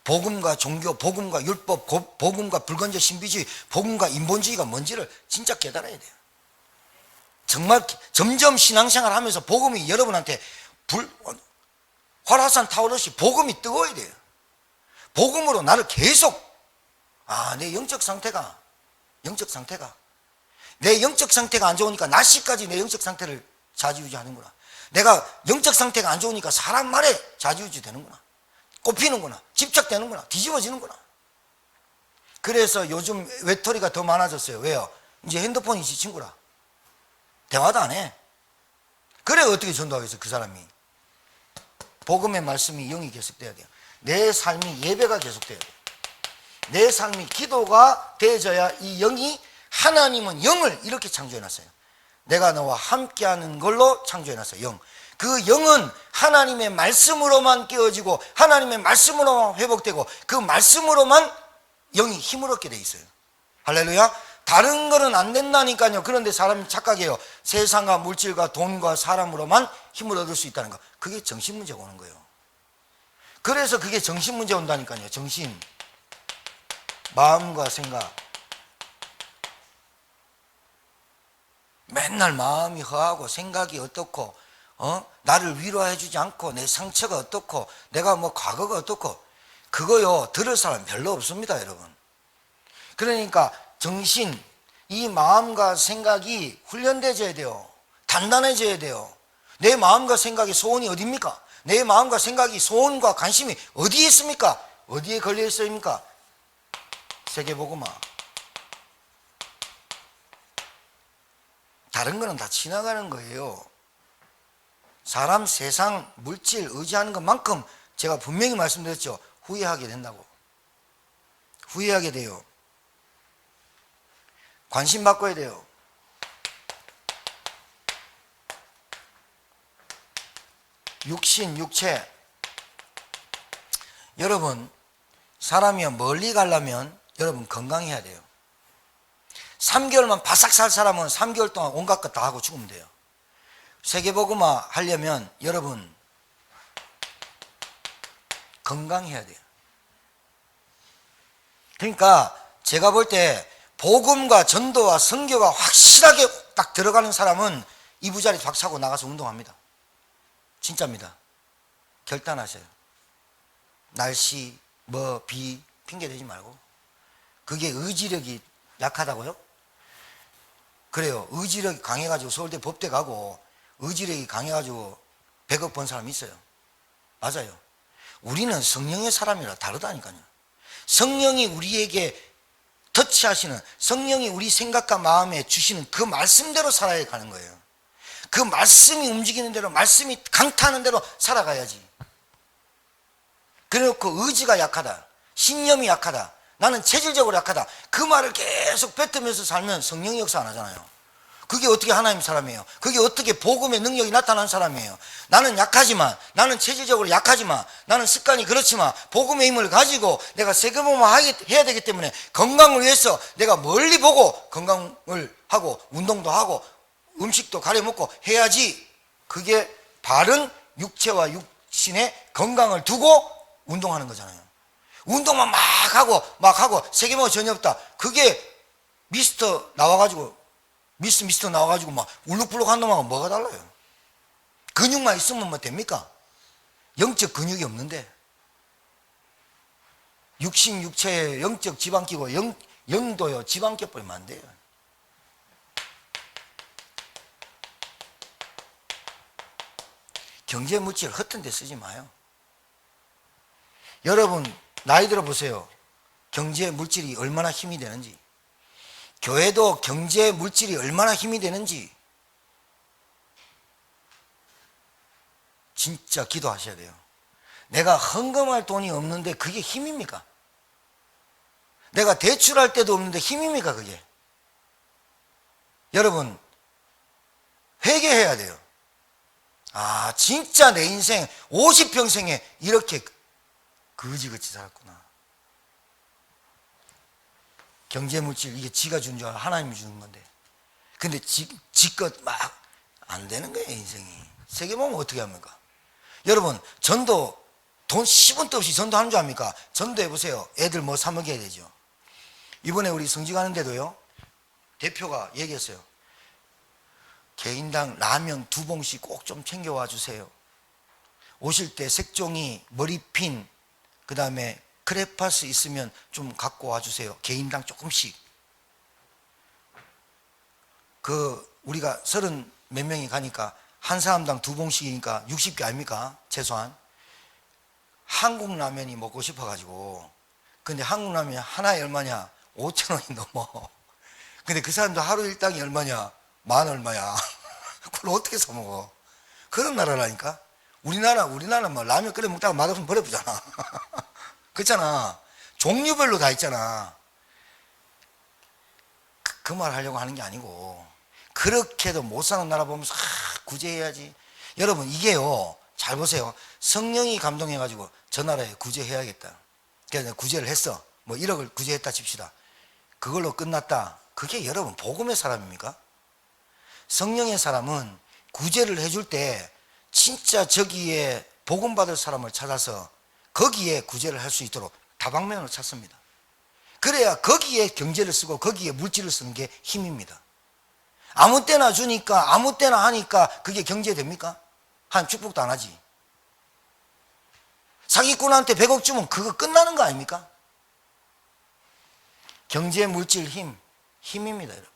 복음과 종교, 복음과 율법, 복음과 불건조 신비주의, 복음과 인본주의가 뭔지를 진짜 깨달아야 돼요. 정말 점점 신앙생활 하면서 복음이 여러분한테 활화산 타오르듯이 복음이 뜨거워야 돼요. 복음으로 나를 계속, 내 영적 상태가 내 영적 상태가 안 좋으니까 낮시까지 내 영적 상태를 좌지우지 하는구나. 내가 영적 상태가 안 좋으니까 사람 말에 좌지우지 되는구나. 꼽히는구나. 집착되는구나. 뒤집어지는구나. 그래서 요즘 외톨이가 더 많아졌어요. 왜요? 이제 핸드폰이 지 친구라. 대화도 안 해. 그래 어떻게 전도하겠어 그 사람이. 복음의 말씀이 영이 계속돼야 돼요. 내 삶이 예배가 계속돼야 돼요. 내 삶이 기도가 되어져야 이 영이, 하나님은 영을 이렇게 창조해놨어요. 내가 너와 함께하는 걸로 창조해놨어요. 영. 그 영은 하나님의 말씀으로만 깨어지고 하나님의 말씀으로만 회복되고 그 말씀으로만 영이 힘을 얻게 돼 있어요. 할렐루야. 다른 거는 안 된다니까요. 그런데 사람이 착각해요. 세상과 물질과 돈과 사람으로만 힘을 얻을 수 있다는 거. 그게 정신 문제가 오는 거예요. 그래서 그게 정신 문제 온다니까요. 정신, 마음과 생각. 맨날 마음이 허하고 생각이 어떻고 나를 위로해 주지 않고 내 상처가 어떻고 내가 뭐 과거가 어떻고, 그거요 들을 사람 별로 없습니다 여러분. 그러니까 정신, 이 마음과 생각이 훈련되어야 돼요. 단단해져야 돼요. 내 마음과 생각의 소원이 어디입니까? 내 마음과 생각이, 소원과 관심이 어디에 있습니까? 어디에 걸려 있습니까? 세계복음화. 다른 거는 다 지나가는 거예요. 사람, 세상, 물질 의지하는 것만큼 제가 분명히 말씀드렸죠. 후회하게 된다고. 후회하게 돼요. 관심 바꿔야 돼요. 육신, 육체. 여러분, 사람이 멀리 가려면 여러분 건강해야 돼요. 3개월만 바싹 살 사람은 3개월 동안 온갖 것 다 하고 죽으면 돼요. 세계복음화 하려면 여러분 건강해야 돼요. 그러니까 제가 볼 때 복음과 전도와 선교가 확실하게 딱 들어가는 사람은 이부자리 박 차고 나가서 운동합니다. 진짜입니다. 결단하세요. 날씨, 비 핑계 대지 말고. 그게 의지력이 약하다고요? 그래요. 의지력이 강해가지고 서울대 법대 가고 의지력이 강해가지고 100억 번 사람 있어요. 맞아요. 우리는 성령의 사람이라 다르다니까요. 성령이 우리에게 터치하시는, 성령이 우리 생각과 마음에 주시는 그 말씀대로 살아야 가는 거예요. 그 말씀이 움직이는 대로, 말씀이 강타하는 대로 살아가야지. 그래놓고 의지가 약하다, 신념이 약하다, 나는 체질적으로 약하다, 그 말을 계속 뱉으면서 살면 성령이 역사 안 하잖아요. 그게 어떻게 하나님 사람이에요? 그게 어떻게 복음의 능력이 나타나는 사람이에요? 나는 약하지만, 나는 체질적으로 약하지만, 나는 습관이 그렇지만 복음의 힘을 가지고 내가 세금을 해야 되기 때문에 건강을 위해서 내가 멀리 보고 건강을 하고 운동도 하고 음식도 가려 먹고 해야지. 그게 바른 육체와 육신의 건강을 두고 운동하는 거잖아요. 운동만 막 하고 세금은 전혀 없다. 그게 미스터 나와가지고 막 울룩불룩 한 놈하고 뭐가 달라요? 근육만 있으면 뭐 됩니까? 영적 근육이 없는데, 육신 육체에 영적 지방 끼고 영도요 지방 껴버리면 안 돼요. 경제 물질 헛된 데 쓰지 마요. 여러분 나이 들어 보세요. 경제 물질이 얼마나 힘이 되는지, 교회도 경제 물질이 얼마나 힘이 되는지 진짜 기도하셔야 돼요. 내가 헌금할 돈이 없는데 그게 힘입니까? 내가 대출할 때도 없는데 힘입니까 그게? 여러분 회개해야 돼요. 아, 진짜 내 인생 50평생에 이렇게 거지같이 살았구나. 경제물질, 이게 지가 준 줄 알아. 하나님이 주는 건데. 근데 지껏 막 안 되는 거예요, 인생이. 세계 보면 어떻게 합니까? 여러분, 전도, 돈 10원도 없이 전도하는 줄 압니까? 전도해보세요. 애들 뭐 사먹여야 되죠. 이번에 우리 성지 가는데도요, 대표가 얘기했어요. 개인당 라면 2봉씩 꼭 좀 챙겨와 주세요. 오실 때 색종이, 머리핀, 그 다음에 크레파스 있으면 좀 갖고 와주세요. 개인당 조금씩. 우리가 30 몇 명이 가니까 한 사람당 2봉씩이니까 60개 아닙니까? 최소한. 한국 라면이 먹고 싶어가지고. 근데 한국 라면이 하나에 얼마냐? 5,000원이 넘어. 근데 그 사람도 하루 일당이 얼마냐? 10,000 얼마야. 그걸 어떻게 사먹어? 그런 나라라니까? 우리나라 뭐 라면 끓여 먹다가 맛없으면 버려보잖아. 그렇잖아. 종류별로 다 있잖아. 그 말 하려고 하는 게 아니고, 그렇게도 못 사는 나라 보면서 구제해야지. 여러분 이게요, 잘 보세요. 성령이 감동해가지고 저 나라에 구제해야겠다. 그래서 구제를 했어. 뭐 1억을 구제했다 칩시다. 그걸로 끝났다. 그게 여러분 복음의 사람입니까? 성령의 사람은 구제를 해줄 때 진짜 저기에 복음 받을 사람을 찾아서 거기에 구제를 할 수 있도록 다방면으로 찾습니다. 그래야 거기에 경제를 쓰고 거기에 물질을 쓰는 게 힘입니다. 아무 때나 주니까 아무 때나 하니까 그게 경제 됩니까? 한 축복도 안 하지. 사기꾼한테 100억 주면 그거 끝나는 거 아닙니까? 경제, 물질, 힘입니다, 여러분.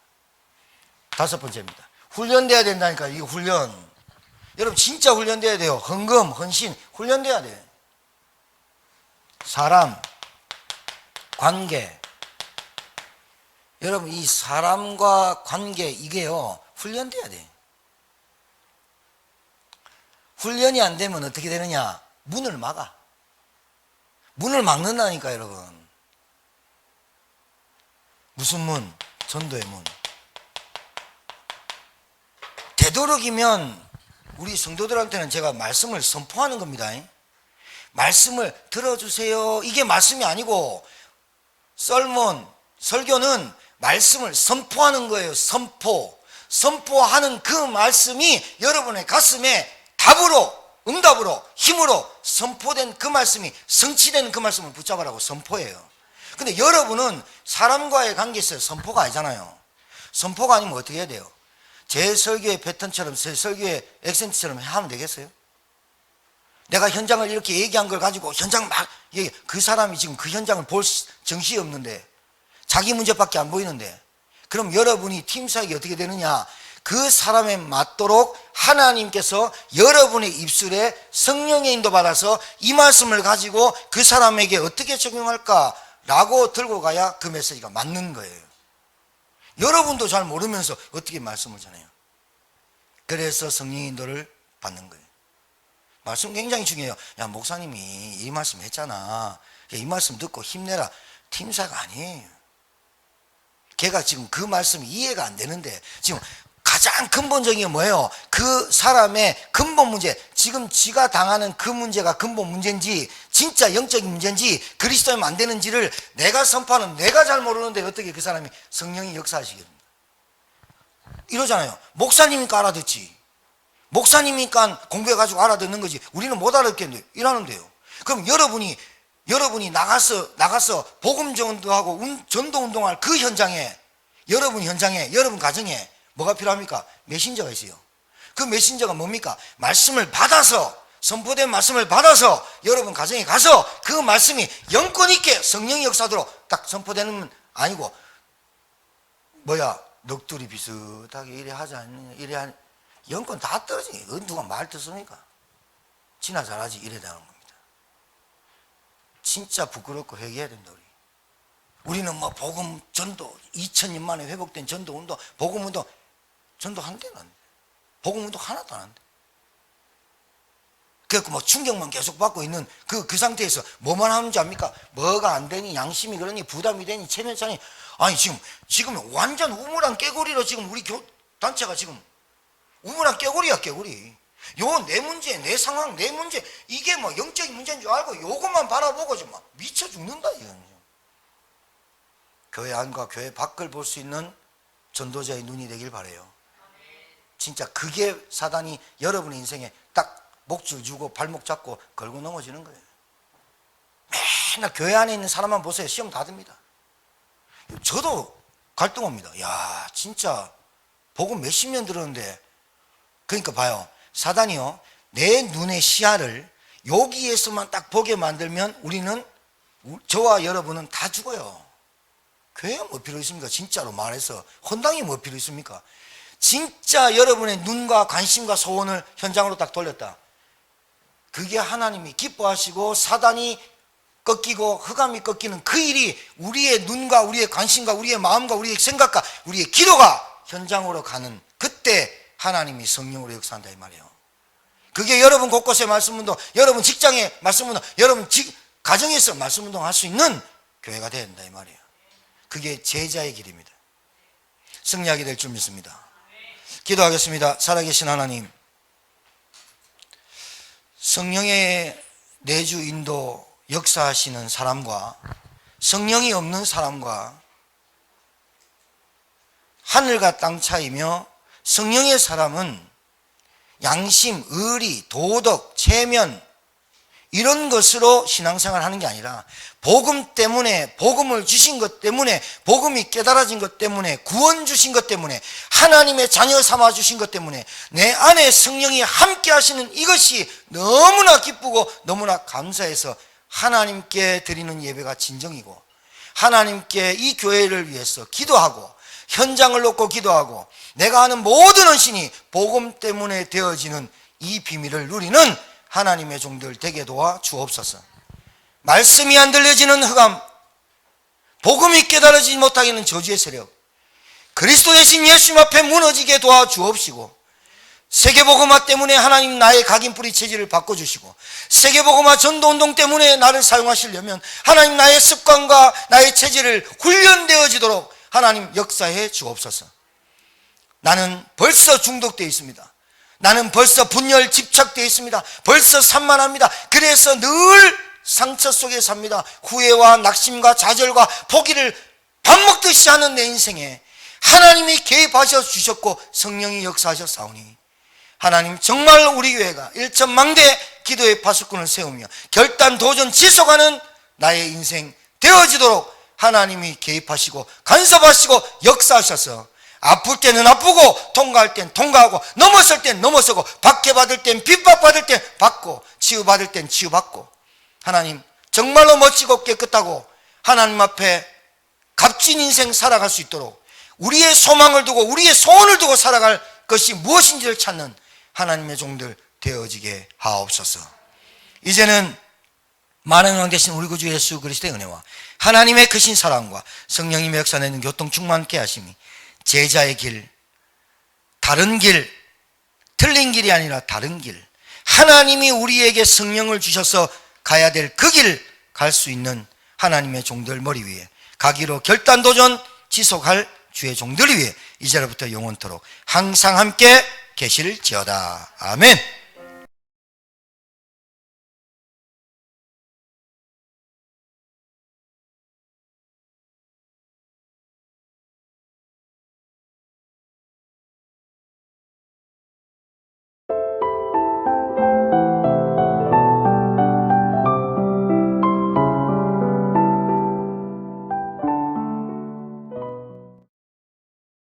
5번째입니다. 훈련돼야 된다니까. 이거 훈련. 여러분 진짜 훈련돼야 돼요. 헌금, 헌신 훈련돼야 돼. 사람, 관계. 여러분 이 사람과 관계 이게요 훈련돼야 돼. 훈련이 안 되면 어떻게 되느냐? 문을 막아. 문을 막는다니까 여러분. 무슨 문? 전도의 문. 되도록이면 우리 성도들한테는 제가 말씀을 선포하는 겁니다. 말씀을 들어주세요. 이게 말씀이 아니고 설교는 말씀을 선포하는 거예요. 선포하는 그 말씀이 여러분의 가슴에 답으로, 응답으로, 힘으로 선포된 그 말씀이, 성취된 그 말씀을 붙잡으라고 선포해요. 근데 여러분은 사람과의 관계에서 선포가 아니잖아요. 선포가 아니면 어떻게 해야 돼요? 제 설교의 패턴처럼, 제 설교의 액센트처럼 하면 되겠어요? 내가 현장을 이렇게 얘기한 걸 가지고 현장 막 얘기, 그 사람이 지금 그 현장을 볼 정신이 없는데, 자기 문제밖에 안 보이는데, 그럼 여러분이 팀 사역이 어떻게 되느냐? 그 사람에 맞도록 하나님께서 여러분의 입술에 성령의 인도 받아서 이 말씀을 가지고 그 사람에게 어떻게 적용할까라고 들고 가야 그 메시지가 맞는 거예요. 여러분도 잘 모르면서 어떻게 말씀을 전해요? 그래서 성령의 인도를 받는 거예요. 말씀 굉장히 중요해요. 야, 목사님이 이 말씀 했잖아. 이 말씀 듣고 힘내라. 팀사가 아니에요. 걔가 지금 그 말씀이 이해가 안 되는데, 지금 가장 근본적인 게 뭐예요? 그 사람의 근본 문제, 지금 지가 당하는 그 문제가 근본 문제인지 진짜 영적인 문제인지 그리스도이면 안 되는지를 내가 선포하는, 내가 잘 모르는데 어떻게 그 사람이 성령이 역사하시겠습니까? 이러잖아요. 목사님이니까 알아듣지, 목사님이니까 공부해가지고 알아듣는 거지, 우리는 못 알아듣겠는데 이러는데요. 그럼 여러분이 나가서 복음 전도하고 전도 운동할 그 현장에, 여러분 현장에, 여러분 가정에 뭐가 필요합니까? 메신저가 있어요. 그 메신저가 뭡니까? 말씀을 받아서, 선포된 말씀을 받아서 여러분 가정에 가서 그 말씀이 영권 있게 성령의 역사도록 딱 선포되는 건 아니고, 넋두리 비슷하게 이래 하지 않느냐, 이래 하는, 영권 다 떨어지니 누가 말 듣습니까? 지나 잘하지 이래 되는 겁니다. 진짜 부끄럽고 회개해야 된다. 우리는 뭐 복음 전도 2000년 만에 회복된 전도 운동, 복음 운동, 전도 한 대는 안 돼. 복음 운동 하나도 안 돼. 그래서 뭐 충격만 계속 받고 있는 그 상태에서 뭐만 하는지 압니까? 뭐가 안 되니, 양심이 그러니, 부담이 되니, 체면상이, 아니 지금 완전 우물안 깨고리로 지금 우리 단체가 지금 우물안 깨고리야, 깨고리. 요 내 문제, 내 상황, 내 문제, 이게 뭐 영적인 문제인 줄 알고 요것만 바라보고 지금 막 미쳐 죽는다 이거는. 교회 안과 교회 밖을 볼 수 있는 전도자의 눈이 되길 바라요. 진짜 그게 사단이 여러분의 인생에 딱 목줄 주고 발목 잡고 걸고 넘어지는 거예요. 맨날 교회 안에 있는 사람만 보세요. 시험 다 듭니다. 저도 갈등합니다. 야, 진짜 복음 몇십 년 들었는데. 그러니까 봐요, 사단이요, 내 눈의 시야를 여기에서만 딱 보게 만들면 우리는, 저와 여러분은 다 죽어요. 교회가 뭐 필요 있습니까? 진짜로 말해서 헌당이 뭐 필요 있습니까? 진짜 여러분의 눈과 관심과 소원을 현장으로 딱 돌렸다. 그게 하나님이 기뻐하시고 사단이 꺾이고 흑암이 꺾이는 그 일이, 우리의 눈과 우리의 관심과 우리의 마음과 우리의 생각과 우리의 기도가 현장으로 가는, 그때 하나님이 성령으로 역사한다 이 말이에요. 그게 여러분 곳곳에 말씀운동, 여러분 직장에 말씀운동, 여러분 가정에서 말씀운동 할 수 있는 교회가 돼야 된다 이 말이에요. 그게 제자의 길입니다. 승리하게 될 줄 믿습니다. 기도하겠습니다. 살아계신 하나님, 성령의 내주 인도 역사하시는 사람과 성령이 없는 사람과 하늘과 땅 차이며, 성령의 사람은 양심, 의리, 도덕, 체면 이런 것으로 신앙생활을 하는 게 아니라 복음 때문에, 복음을 주신 것 때문에, 복음이 깨달아진 것 때문에, 구원 주신 것 때문에, 하나님의 자녀 삼아 주신 것 때문에 내 안에 성령이 함께 하시는 이것이 너무나 기쁘고 너무나 감사해서 하나님께 드리는 예배가 진정이고, 하나님께 이 교회를 위해서 기도하고 현장을 놓고 기도하고 내가 하는 모든 헌신이 복음 때문에 되어지는 이 비밀을 누리는 하나님의 종들 되게 도와 주옵소서. 말씀이 안 들려지는 흑암, 복음이 깨달아지지 못하게 하는 저주의 세력, 그리스도 대신 예수님 앞에 무너지게 도와 주옵시고, 세계복음화 때문에 하나님 나의 각인뿌리 체질을 바꿔주시고, 세계복음화 전도운동 때문에 나를 사용하시려면 하나님 나의 습관과 나의 체질을 훈련되어지도록 하나님 역사해 주옵소서. 나는 벌써 중독되어 있습니다. 나는 벌써 분열 집착되어 있습니다. 벌써 산만합니다. 그래서 늘 상처 속에 삽니다. 후회와 낙심과 좌절과 포기를 밥 먹듯이 하는 내 인생에 하나님이 개입하셔 주셨고 성령이 역사하셨사오니, 하나님 정말 우리 교회가 일천망대 기도의 파수꾼을 세우며 결단 도전 지속하는 나의 인생 되어지도록 하나님이 개입하시고 간섭하시고 역사하셔서 아플 때는 아프고 통과할 땐 통과하고 넘어설 땐 넘어서고 박해받을 땐 핍박받을 땐 받고 치유받을 땐 치유받고 하나님 정말로 멋지고 깨끗하고 하나님 앞에 값진 인생 살아갈 수 있도록 우리의 소망을 두고 우리의 소원을 두고 살아갈 것이 무엇인지를 찾는 하나님의 종들 되어지게 하옵소서. 이제는 만왕의 왕 되신 우리 구주 예수 그리스도의 은혜와 하나님의 크신 사랑과 성령님의 역사내는 교통 충만케 하심이 제자의 길, 다른 길, 틀린 길이 아니라 다른 길, 하나님이 우리에게 성령을 주셔서 가야 될 그 길 갈 수 있는 하나님의 종들 머리 위에 가기로 결단도전 지속할 주의 종들 위해 이제로부터 영원토록 항상 함께 계실지어다. 아멘.